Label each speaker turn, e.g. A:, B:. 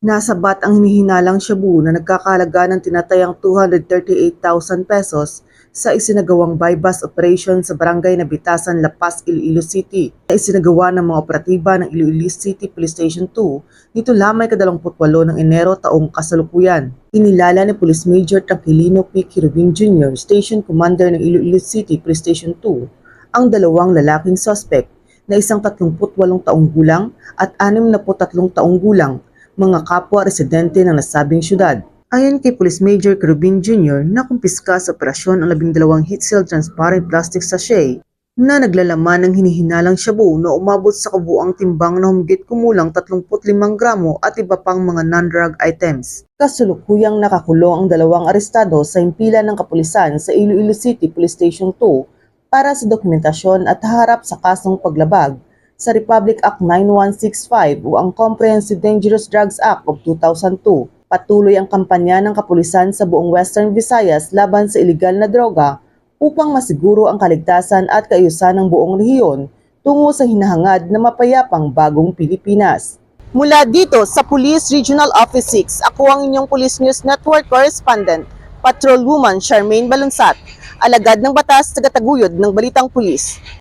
A: Nasabat ang hinihinalang shabu na nagkakahalaga ng tinatayang 238,000 pesos sa isinagawang buy-bust operation sa barangay Nabitasan, La Paz, Iloilo City na isinagawa ng mga operatiba ng Iloilo City Police Station 2 nito lamang ika-28 ng Enero taong kasalukuyan. Inilala ni Police Major Tranquilino P. Quirubin Jr., Station Commander ng Iloilo City Police Station 2, ang dalawang lalaking suspect na isang 38 taong gulang at 63 taong gulang, mga kapwa residente ng nasabing syudad. Ayon kay Police Major Quirubin Jr., nakumpiska sa operasyon ang 12 heat-sealed transparent plastic sachet na naglalaman ng hinihinalang shabu na umabot sa kabuuang timbang na humigit kumulang 35 gramo at iba pang mga non-drug items. Kasulukuyang nakakulong ang dalawang arestado sa himpilan ng kapulisan sa Iloilo City Police Station 2 para sa dokumentasyon at harap sa kasong paglabag sa Republic Act 9165 o ang Comprehensive Dangerous Drugs Act of 2002. Patuloy ang kampanya ng kapulisan sa buong Western Visayas laban sa ilegal na droga upang masiguro ang kaligtasan at kaayusan ng buong rehiyon tungo sa hinahangad na mapayapang bagong Pilipinas. Mula dito sa Police Regional Office 6, ako ang inyong Police News Network Correspondent, Patrolwoman Charmaine Balunsat, alagad ng batas, tagataguyod ng Balitang Pulis.